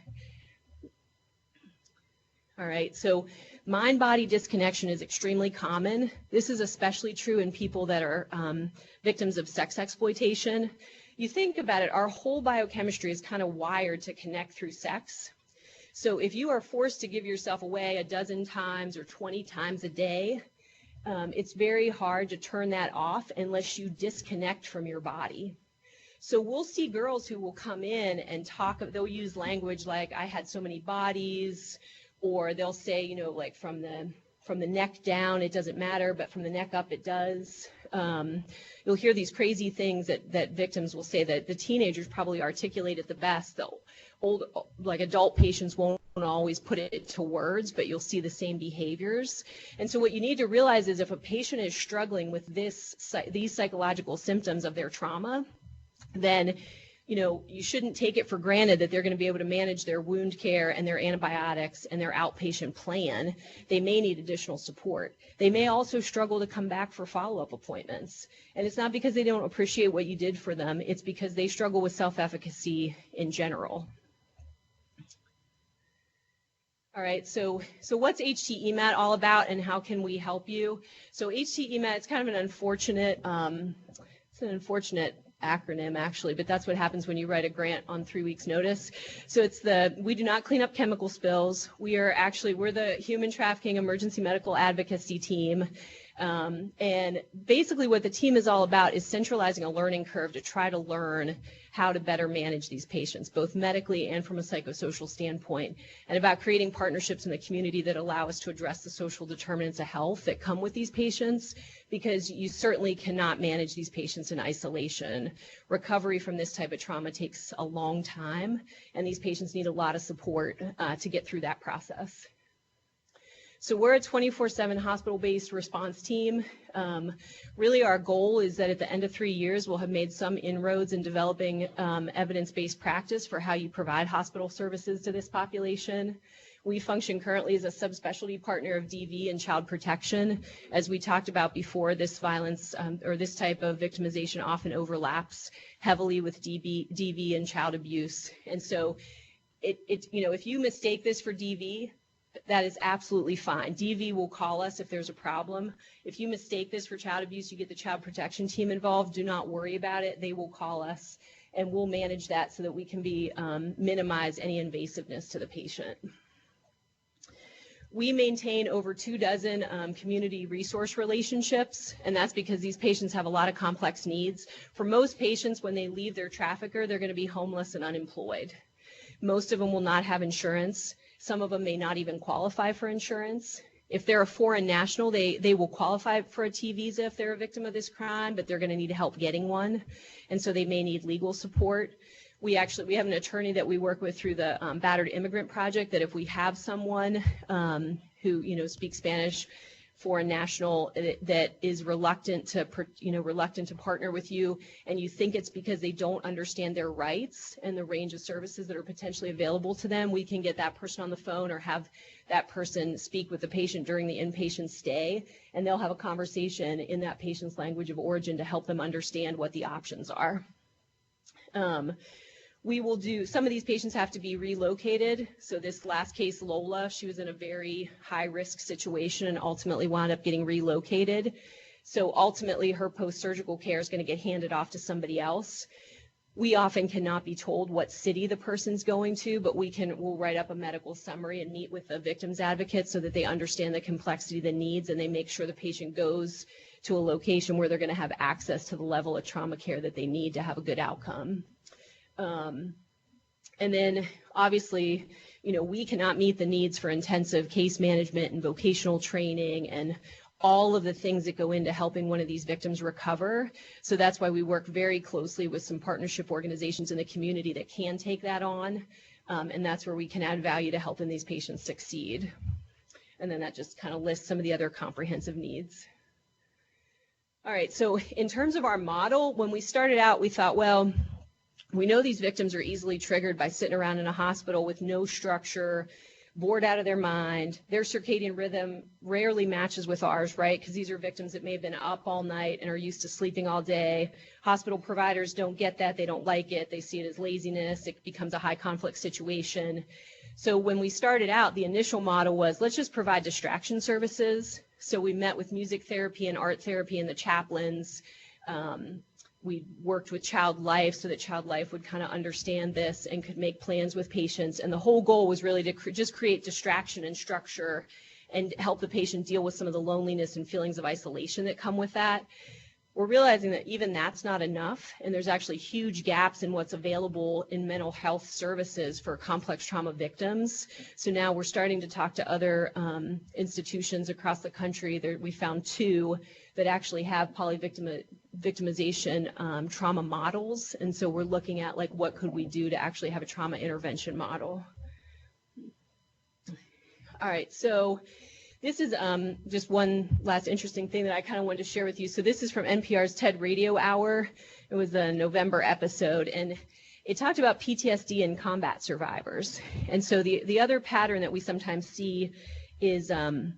All right, so mind-body disconnection is extremely common. This is especially true in people that are victims of sex exploitation. You think about it, our whole biochemistry is kind of wired to connect through sex. So if you are forced to give yourself away a dozen times or 20 times a day, it's very hard to turn that off unless you disconnect from your body. So we'll see girls who will come in and talk, they'll use language like, I had so many bodies, or they'll say, you know, like from the neck down, it doesn't matter, but from the neck up, it does. You'll hear these crazy things that victims will say that the teenagers probably articulate it the best. The old, like adult patients won't always put it to words, but you'll see the same behaviors. And so what you need to realize is if a patient is struggling with these psychological symptoms of their trauma, then you know, you shouldn't take it for granted that they're going to be able to manage their wound care and their antibiotics and their outpatient plan. They may need additional support. They may also struggle to come back for follow-up appointments. And it's not because they don't appreciate what you did for them. It's because they struggle with self-efficacy in general. All right, so what's HTMAT all about and how can we help you? So HTMAT, it's kind of an unfortunate, acronym actually, but that's what happens when you write a grant on 3 weeks notice. So it's we do not clean up chemical spills. We're the human trafficking emergency medical advocacy team. And basically what the team is all about is centralizing a learning curve to try to learn how to better manage these patients, both medically and from a psychosocial standpoint, and about creating partnerships in the community that allow us to address the social determinants of health that come with these patients, because you certainly cannot manage these patients in isolation. Recovery from this type of trauma takes a long time, and these patients need a lot of support to get through that process. So we're a 24/7 hospital-based response team. Really our goal is that at the end of 3 years, we'll have made some inroads in developing evidence-based practice for how you provide hospital services to this population. We function currently as a subspecialty partner of DV and child protection. As we talked about before, this violence or this type of victimization often overlaps heavily with DV and child abuse. And so if you mistake this for DV, that is absolutely fine. DV will call us if there's a problem. If you mistake this for child abuse, you get the child protection team involved. Do not worry about it. They will call us, and we'll manage that so that we can minimize any invasiveness to the patient. We maintain over 24 community resource relationships, and that's because these patients have a lot of complex needs. For most patients, when they leave their trafficker, they're going to be homeless and unemployed. Most of them will not have insurance. Some of them may not even qualify for insurance. If they're a foreign national, they will qualify for a T visa if they're a victim of this crime, but they're going to need help getting one, and so they may need legal support. We have an attorney that we work with through the Battered Immigrant Project, that if we have someone who speaks Spanish, foreign national, that is reluctant to partner with you, and you think it's because they don't understand their rights and the range of services that are potentially available to them, we can get that person on the phone or have that person speak with the patient during the inpatient stay, and they'll have a conversation in that patient's language of origin to help them understand what the options are. We will do, some of these patients have to be relocated. So this last case, Lola, she was in a very high risk situation and ultimately wound up getting relocated. So ultimately her post-surgical care is going to get handed off to somebody else. We often cannot be told what city the person's going to, but we'll write up a medical summary and meet with the victim's advocate so that they understand the complexity of the needs, and they make sure the patient goes to a location where they're going to have access to the level of trauma care that they need to have a good outcome. And then obviously, we cannot meet the needs for intensive case management and vocational training and all of the things that go into helping one of these victims recover. So that's why we work very closely with some partnership organizations in the community that can take that on. And that's where we can add value to helping these patients succeed. And then that just kind of lists some of the other comprehensive needs. All right, so in terms of our model, when we started out, we thought, well, we know these victims are easily triggered by sitting around in a hospital with no structure, bored out of their mind. Their circadian rhythm rarely matches with ours, right? Because these are victims that may have been up all night and are used to sleeping all day. Hospital providers don't get that. They don't like it. They see it as laziness. It becomes a high conflict situation. So when we started out, the initial model was, let's just provide distraction services. So we met with music therapy and art therapy and the chaplains. We worked with Child Life so that Child Life would kind of understand this and could make plans with patients. And the whole goal was really to just create distraction and structure and help the patient deal with some of the loneliness and feelings of isolation that come with that. We're realizing that even that's not enough, and there's actually huge gaps in what's available in mental health services for complex trauma victims. So now we're starting to talk to other institutions across the country. We found 2 that actually have polyvictimization trauma models, and so we're looking at what could we do to actually have a trauma intervention model. All right, so this is just one last interesting thing that I kind of wanted to share with you. So this is from NPR's TED Radio Hour. It was a November episode, and it talked about PTSD in combat survivors. And so the other pattern that we sometimes see is, the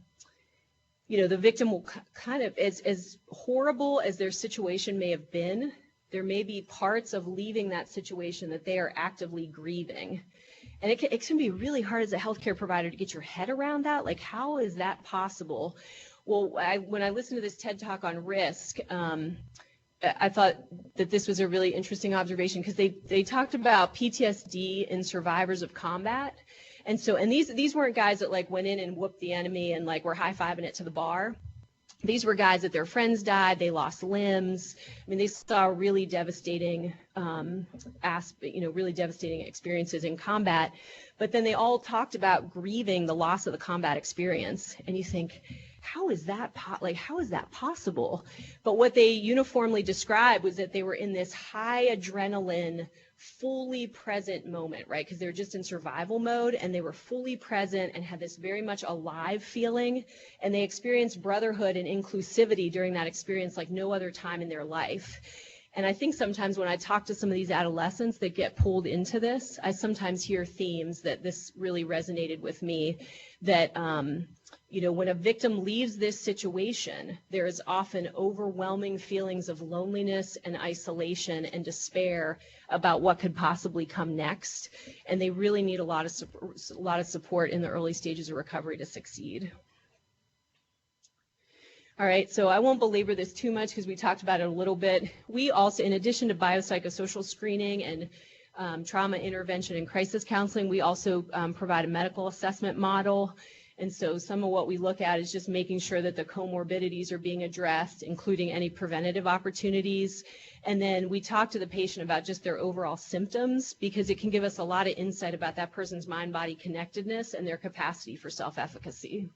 victim will kind of, as horrible as their situation may have been, there may be parts of leaving that situation that they are actively grieving. And it can be really hard as a healthcare provider to get your head around that. Like, how is that possible? Well, when I listened to this TED Talk on risk, I thought that this was a really interesting observation, because they talked about PTSD in survivors of combat. And these weren't guys that went in and whooped the enemy and were high-fiving it to the bar. These were guys that their friends died, they lost limbs. I mean, they saw really devastating, really devastating experiences in combat. But then they all talked about grieving the loss of the combat experience. And you think, how is that possible? But what they uniformly described was that they were in this high adrenaline, fully present moment, right? Because they're just in survival mode, and they were fully present and had this very much alive feeling, and they experienced brotherhood and inclusivity during that experience like no other time in their life. And I think sometimes when I talk to some of these adolescents that get pulled into this, I sometimes hear themes that this really resonated with me, that when a victim leaves this situation, there is often overwhelming feelings of loneliness and isolation and despair about what could possibly come next. And they really need a lot of support in the early stages of recovery to succeed. All right, so I won't belabor this too much because we talked about it a little bit. We also, in addition to biopsychosocial screening and trauma intervention and crisis counseling, we also provide a medical assessment model. And so some of what we look at is just making sure that the comorbidities are being addressed, including any preventative opportunities. And then we talk to the patient about just their overall symptoms, because it can give us a lot of insight about that person's mind-body connectedness and their capacity for self-efficacy.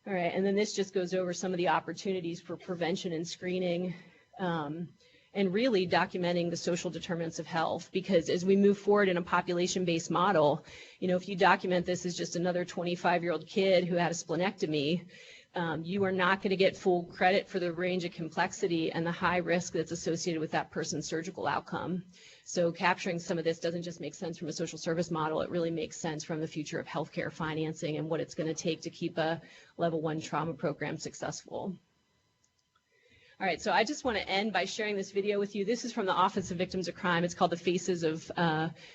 All right, and then this just goes over some of the opportunities for prevention and screening, and really documenting the social determinants of health, because as we move forward in a population-based model, if you document this as just another 25-year-old kid who had a splenectomy, you are not going to get full credit for the range of complexity and the high risk that's associated with that person's surgical outcome. So capturing some of this doesn't just make sense from a social service model, it really makes sense from the future of healthcare financing and what it's going to take to keep a level 1 trauma program successful. All right, so I just want to end by sharing this video with you. This is from the Office of Victims of Crime. It's called The Faces of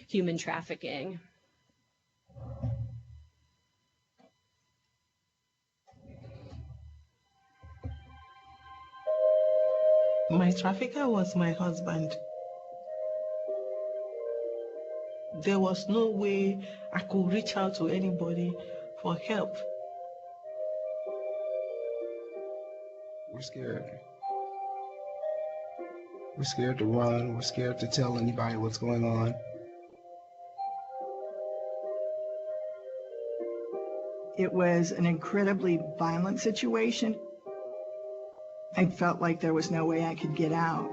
Human Trafficking. My trafficker was my husband. There was no way I could reach out to anybody for help. We're scared. We're scared to run. We're scared to tell anybody what's going on. It was an incredibly violent situation. I felt like there was no way I could get out.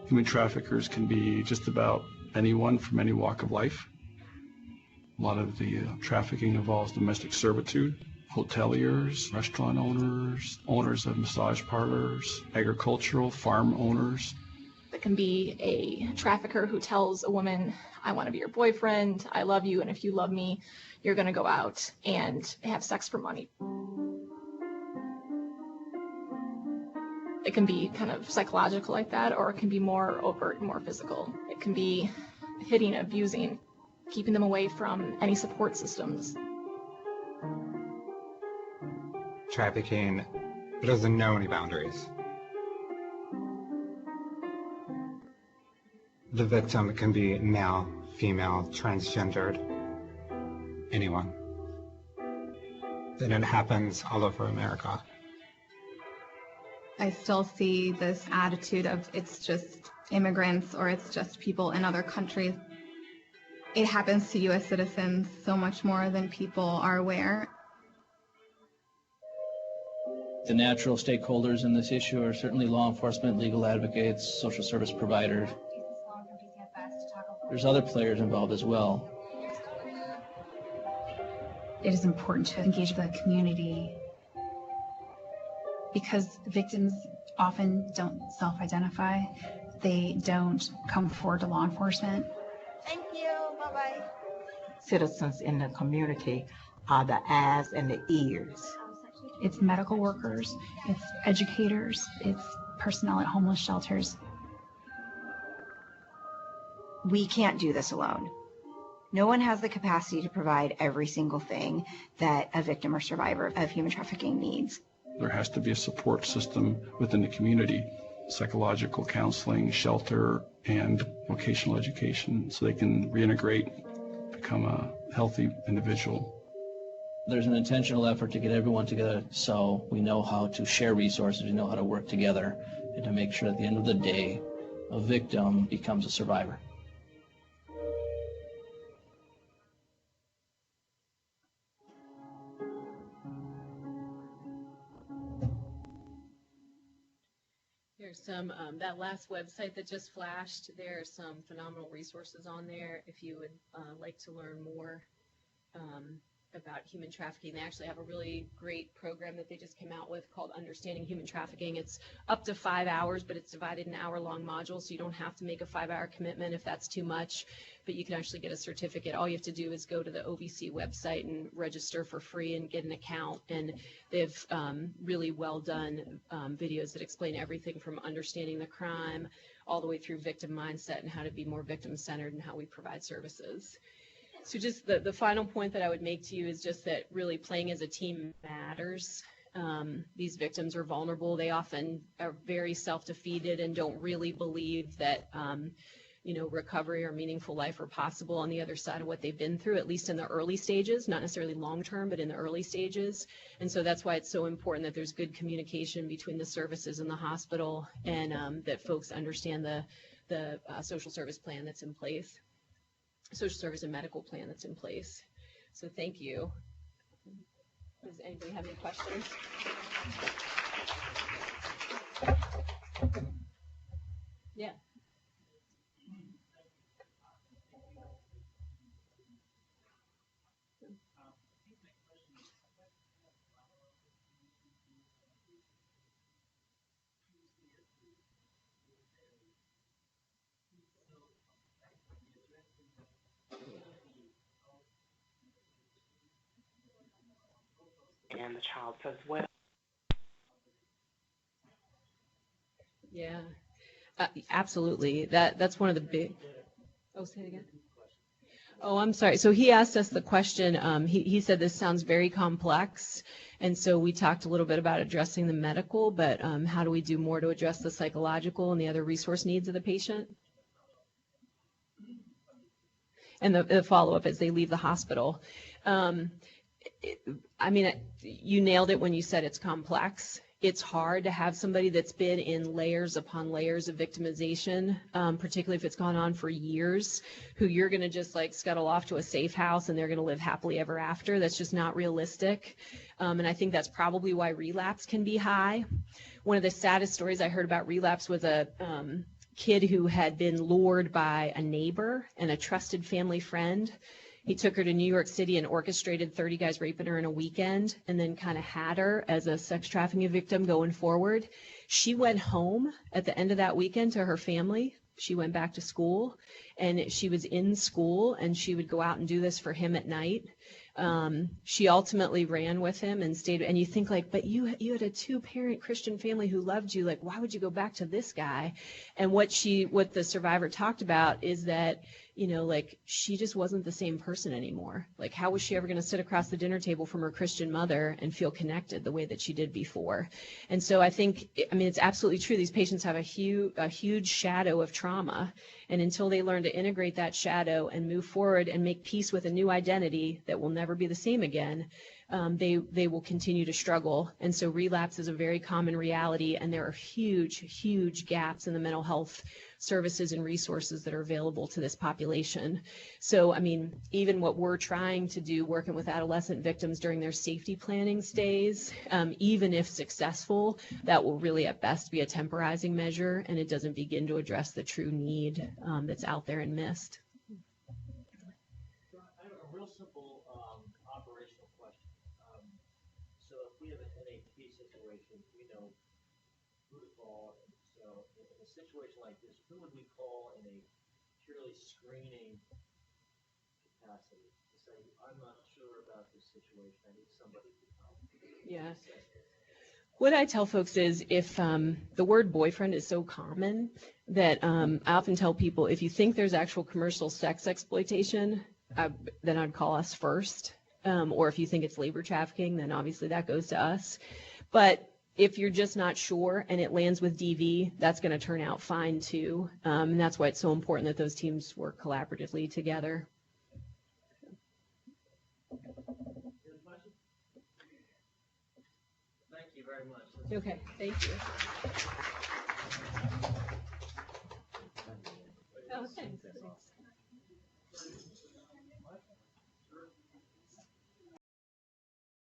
Human traffickers can be just about anyone from any walk of life. A lot of the trafficking involves domestic servitude, hoteliers, restaurant owners, owners of massage parlors, agricultural farm owners. It can be a trafficker who tells a woman, I want to be your boyfriend, I love you, and if you love me, you're going to go out and have sex for money. It can be kind of psychological like that, or it can be more overt, more physical. It can be hitting, abusing, keeping them away from any support systems. Trafficking doesn't know any boundaries. The victim can be male, female, transgendered, anyone. And it happens all over America. I still see this attitude of it's just immigrants or it's just people in other countries. It happens to U.S. citizens so much more than people are aware. The natural stakeholders in this issue are certainly law enforcement, legal advocates, social service providers. There's other players involved as well. It is important to engage the community because victims often don't self-identify. They don't come forward to law enforcement. Thank you. Bye-bye. Citizens in the community are the eyes and the ears. It's medical workers, it's educators, it's personnel at homeless shelters. We can't do this alone. No one has the capacity to provide every single thing that a victim or survivor of human trafficking needs. There has to be a support system within the community, psychological counseling, shelter, and vocational education so they can reintegrate, become a healthy individual. there's an intentional effort to get everyone together so we know how to share resources, we know how to work together, and to make sure at the end of the day, a victim becomes a survivor. There's some, that last website that just flashed, there are some phenomenal resources on there if you would like to learn more about human trafficking. They actually have a really great program that they just came out with called Understanding Human Trafficking. It's up to 5 hours, but it's divided in hour-long modules, so you don't have to make a 5-hour commitment if that's too much, but you can actually get a certificate. All you have to do is go to the OVC website and register for free and get an account, and they have really well done videos that explain everything from understanding the crime all the way through victim mindset and how to be more victim-centered and how we provide services. So just the final point that I would make to you is just that really playing as a team matters. These victims are vulnerable. They often are very self-defeated and don't really believe that recovery or meaningful life are possible on the other side of what they've been through, at least in the early stages, not necessarily long-term, but in the early stages. And so that's why it's so important that there's good communication between the services and the hospital, and that folks understand the social service plan that's in place. Social service and medical plan that's in place. So thank you. Does anybody have any questions? Yeah. And the child says, well. Yeah, absolutely. That's one of the big. Oh, say it again. Oh, I'm sorry. So he asked us the question. He said this sounds very complex, and so we talked a little bit about addressing the medical, but how do we do more to address the psychological and the other resource needs of the patient? And the follow-up as they leave the hospital. I mean, you nailed it when you said it's complex. It's hard to have somebody that's been in layers upon layers of victimization, particularly if it's gone on for years, who you're going to just like scuttle off to a safe house and they're going to live happily ever after. That's just not realistic. And I think that's probably why relapse can be high. One of the saddest stories I heard about relapse was a kid who had been lured by a neighbor and a trusted family friend. He took her to New York City and orchestrated 30 guys raping her in a weekend, and then kind of had her as a sex trafficking victim going forward. She went home at the end of that weekend to her family. She went back to school, and she was in school, and she would go out and do this for him at night. She ultimately ran with him and stayed. And you think like, but you had a 2-parent Christian family who loved you. Like, why would you go back to this guy? And what the survivor talked about is that, like she just wasn't the same person anymore. Like, how was she ever going to sit across the dinner table from her Christian mother and feel connected the way that she did before? And so I think, it's absolutely true. These patients have a huge shadow of trauma. And until they learn to integrate that shadow and move forward and make peace with a new identity that will never be the same again, they will continue to struggle. And so relapse is a very common reality, and there are huge gaps in the mental health services and resources that are available to this population. So, even what we're trying to do, working with adolescent victims during their safety planning stays, even if successful, that will really at best be a temporizing measure, and it doesn't begin to address the true need that's out there and missed. I have a real simple operational question. So if we have an NHP situation, we know who to call. And so in a situation like this, who would we call in a purely screening capacity to say, I'm not sure about this situation, I need somebody to help? Yeah. What I tell folks is if the word boyfriend is so common that I often tell people, if you think there's actual commercial sex exploitation, then I'd call us first. Or if you think it's labor trafficking, then obviously that goes to us. But if you're just not sure and it lands with DV, that's going to turn out fine too. And that's why it's so important that those teams work collaboratively together. Any questions? you very much. Okay, thank you. Oh, thanks.